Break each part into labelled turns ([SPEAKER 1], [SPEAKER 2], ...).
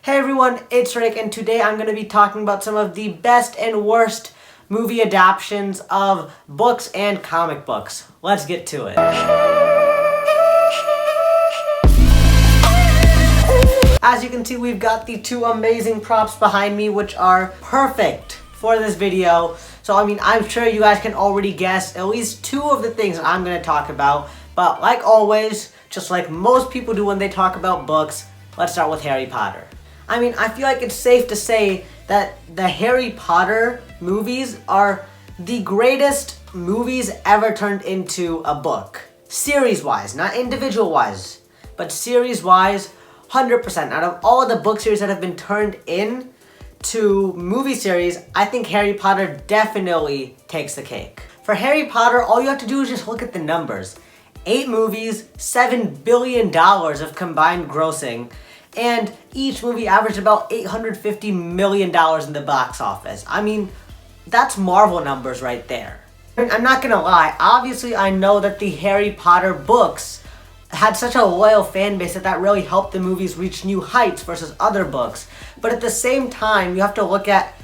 [SPEAKER 1] Hey everyone, it's Rick, and today I'm going to be talking about some of the best and worst movie adaptations of books and comic books. Let's get to it. As you can see, we've got the two amazing props behind me, which are perfect for this video. So, I'm sure you guys can already guess at least two of the things that I'm going to talk about. But like always, just like most people do when they talk about books, let's start with Harry Potter. I feel like it's safe to say that the Harry Potter movies are the greatest movies ever turned into a book. Series-wise, not individual-wise, but series-wise, 100%. Out of all of the book series that have been turned into movie series, I think Harry Potter definitely takes the cake. For Harry Potter, all you have to do is just look at the numbers. 8 movies, $7 billion of combined grossing, and each movie averaged about $850 million in the box office. That's Marvel numbers right there. I'm not gonna lie, obviously I know that the Harry Potter books had such a loyal fan base that really helped the movies reach new heights versus other books. But at the same time, you have to look at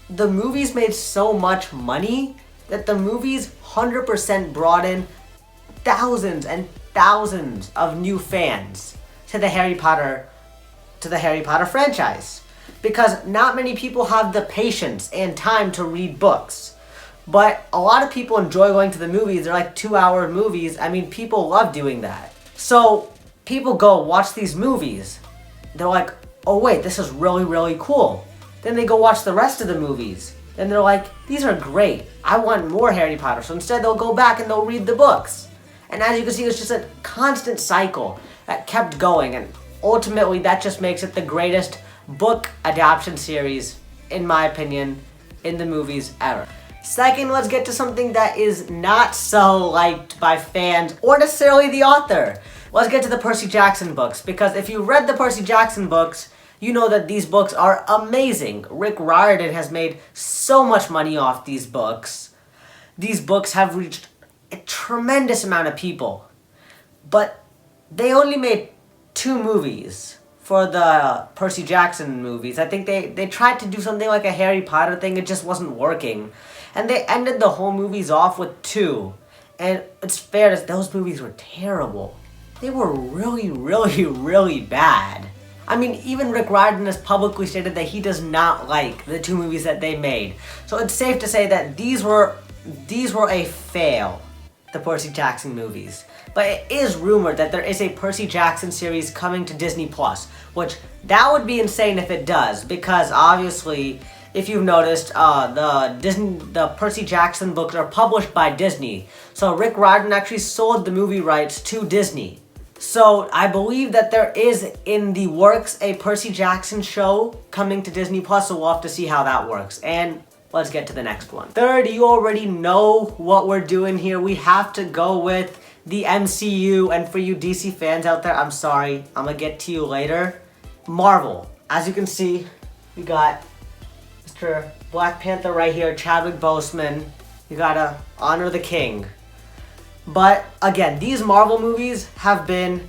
[SPEAKER 1] the movies made so much money that the movies 100% brought in thousands and thousands of new fans to the Harry Potter franchise, because not many people have the patience and time to read books, but a lot of people enjoy going to the movies. They're like 2-hour movies. People love doing that. So people go watch these movies. They're like, oh wait, this is really, really cool. Then they go watch the rest of the movies. Then they're like, these are great. I want more Harry Potter. So instead they'll go back and they'll read the books. And as you can see, it's just a constant cycle that kept going, and ultimately that just makes it the greatest book adaptation series, in my opinion, in the movies ever. Second, let's get to something that is not so liked by fans or necessarily the author. Let's get to the Percy Jackson books, because if you read the Percy Jackson books, you know that these books are amazing. Rick Riordan has made so much money off these books. These books have reached a tremendous amount of people, but they only made 2 movies for the Percy Jackson movies. I think they tried to do something like a Harry Potter thing. It just wasn't working. And they ended the whole movies off with 2. And it's fair that those movies were terrible. They were really, really, really bad. Even Rick Riordan has publicly stated that he does not like the 2 movies that they made. So it's safe to say that these were a fail, the Percy Jackson movies. But it is rumored that there is a Percy Jackson series coming to Disney+, which that would be insane if it does, because obviously, if you've noticed, the Percy Jackson books are published by Disney. So Rick Riordan actually sold the movie rights to Disney. So I believe that there is in the works a Percy Jackson show coming to Disney+, so we'll have to see how that works. And let's get to the next one. Third, you already know what we're doing here. We have to go with the MCU, and for you DC fans out there, I'm sorry, I'm gonna get to you later. Marvel. As you can see, we got Mr. Black Panther right here, Chadwick Boseman. You gotta honor the king. But again, these Marvel movies have been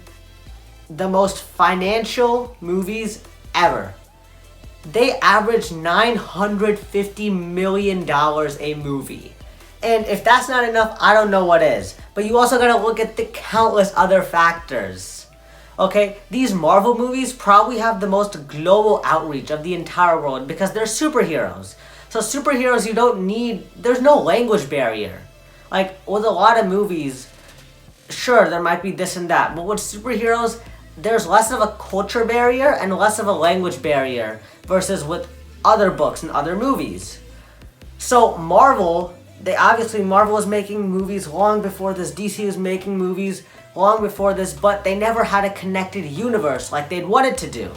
[SPEAKER 1] the most financial movies ever. They average $950 million a movie. And if that's not enough, I don't know what is. But you also gotta look at the countless other factors. Okay, these Marvel movies probably have the most global outreach of the entire world because they're superheroes. So superheroes, there's no language barrier. Like with a lot of movies, sure, there might be this and that. But with superheroes, there's less of a culture barrier and less of a language barrier versus with other books and other movies. So Marvel was making movies long before this. DC was making movies long before this, but they never had a connected universe like they'd wanted to do.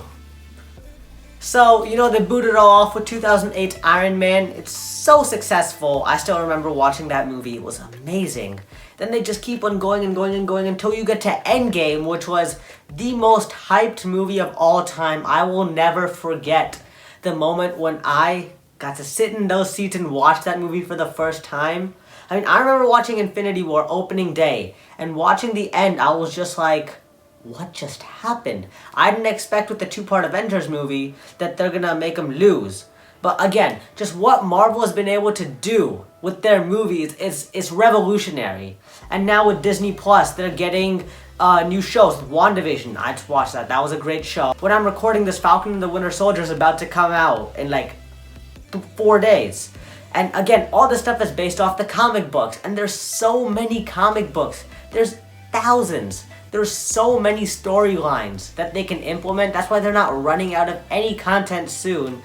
[SPEAKER 1] So, they booted it all off with 2008's Iron Man. It's so successful. I still remember watching that movie. It was amazing. Then they just keep on going and going and going until you get to Endgame, which was the most hyped movie of all time. I will never forget the moment when I got to sit in those seats and watch that movie for the first time. I remember watching Infinity War opening day, and watching the end, I was just like, what just happened? I didn't expect with the two-part Avengers movie that they're gonna make them lose. But again, just what Marvel has been able to do with their movies is revolutionary. And now with Disney Plus, they're getting new shows. WandaVision, I just watched that. That was a great show. When I'm recording this, Falcon and the Winter Soldier is about to come out in like 4 days. And again, all this stuff is based off the comic books. And there's so many comic books. There's thousands. There's so many storylines that they can implement. That's why they're not running out of any content soon.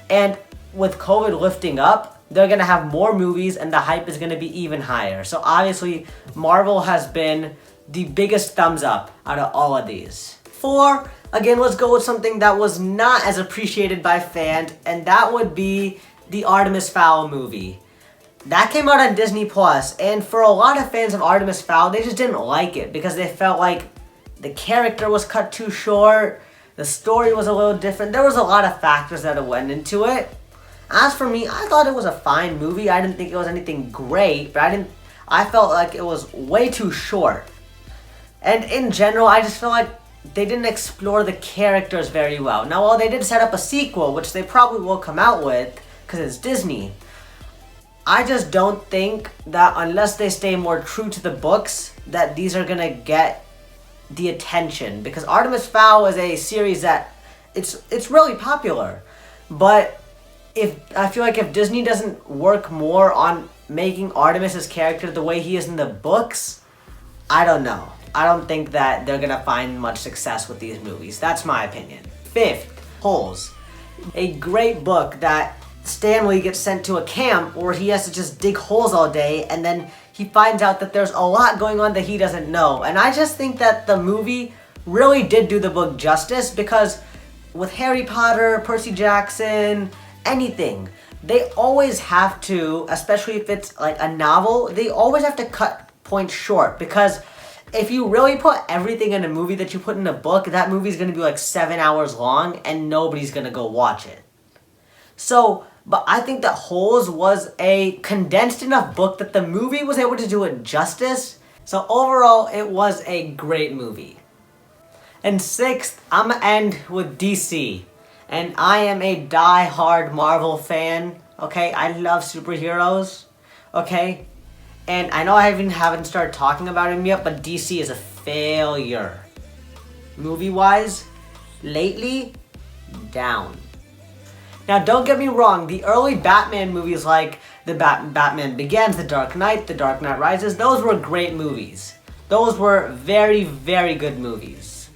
[SPEAKER 1] And with COVID lifting up, they're going to have more movies and the hype is going to be even higher. So obviously, Marvel has been the biggest thumbs up out of all of these. 4, again, let's go with something that was not as appreciated by fans, and that would be the Artemis Fowl movie. That came out on Disney Plus, and for a lot of fans of Artemis Fowl, they just didn't like it because they felt like the character was cut too short, the story was a little different. There was a lot of factors that went into it. As for me, I thought it was a fine movie. I didn't think it was anything great, but I felt like it was way too short. And in general, I just feel like they didn't explore the characters very well. Now, while they did set up a sequel, which they probably will come out with, because it's Disney, I just don't think that unless they stay more true to the books, that these are gonna get the attention. Because Artemis Fowl is a series that it's really popular. But I feel like if Disney doesn't work more on making Artemis's character the way he is in the books, I don't know. I don't think that they're gonna find much success with these movies. That's my opinion. 5th, Holes. A great book that Stanley gets sent to a camp where he has to just dig holes all day, and then he finds out that there's a lot going on that he doesn't know. And I just think that the movie really did do the book justice, because with Harry Potter, Percy Jackson, anything, they always have to, especially if it's like a novel, they always have to cut points short, because if you really put everything in a movie that you put in a book, that movie's going to be like 7 hours long and nobody's going to go watch it. So, but I think that Holes was a condensed enough book that the movie was able to do it justice. So overall, it was a great movie. And 6th, I'm going to end with DC. And I am a die-hard Marvel fan, okay? I love superheroes, okay? And I know I haven't started talking about him yet, but DC is a failure. Movie-wise, lately, down. Now, don't get me wrong, the early Batman movies like Batman Begins, The Dark Knight, The Dark Knight Rises, those were great movies. Those were very, very good movies.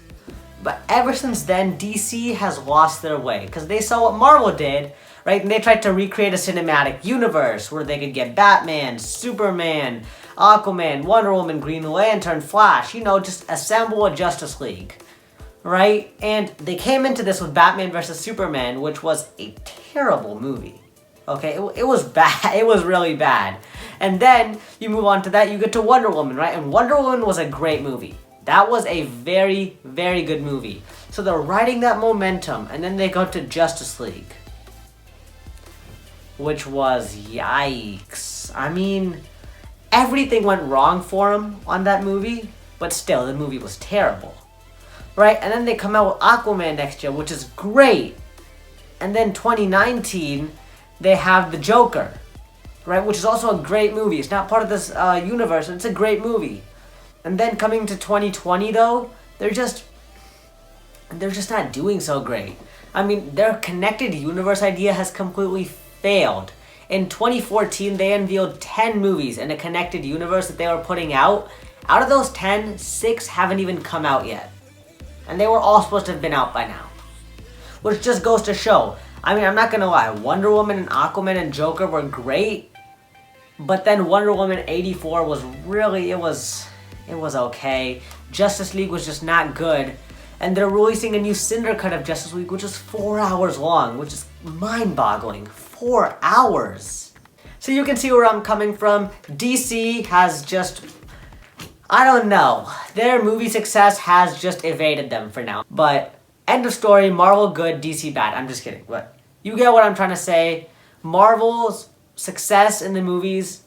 [SPEAKER 1] But ever since then, DC has lost their way, because they saw what Marvel did, right? And they tried to recreate a cinematic universe where they could get Batman, Superman, Aquaman, Wonder Woman, Green Lantern, Flash, you know, just assemble a Justice League, right? And they came into this with Batman vs. Superman, which was a terrible movie, okay? It was bad. It was really bad. And then you move on to that, you get to Wonder Woman, right? And Wonder Woman was a great movie. That was a very, very good movie. So they're riding that momentum, and then they go to Justice League, which was yikes. I mean, everything went wrong for him on that movie, but still, the movie was terrible, right? And then they come out with Aquaman next year, which is great. And then 2019, they have The Joker, right? Which is also a great movie. It's not part of this universe, it's a great movie. And then coming to 2020, though, they're just not doing so great. I mean, their connected universe idea has completely failed. In 2014, they unveiled 10 movies in a connected universe that they were putting out. Out of those 10, 6 haven't even come out yet. And they were all supposed to have been out by now. Which just goes to show. I mean, I'm not gonna lie, Wonder Woman and Aquaman and Joker were great, but then Wonder Woman 84 was really, it was okay. Justice League was just not good. And they're releasing a new Cinder cut of Justice League, which is 4 hours long, which is mind-boggling. 4 hours. So you can see where I'm coming from. DC has just, I don't know. Their movie success has just evaded them for now. But end of story, Marvel good, DC bad. I'm just kidding. But you get what I'm trying to say. Marvel's success in the movies,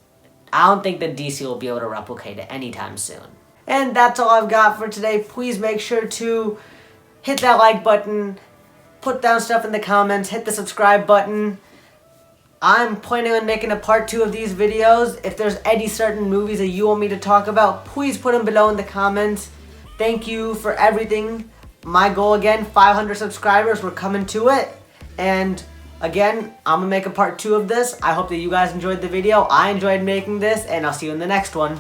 [SPEAKER 1] I don't think that DC will be able to replicate it anytime soon. And that's all I've got for today. Please make sure to hit that like button, put down stuff in the comments, hit the subscribe button. I'm planning on making a part 2 of these videos. If there's any certain movies that you want me to talk about, please put them below in the comments. Thank you for everything. My goal again, 500 subscribers. We're coming to it. And again, I'm going to make a part 2 of this. I hope that you guys enjoyed the video. I enjoyed making this, and I'll see you in the next one.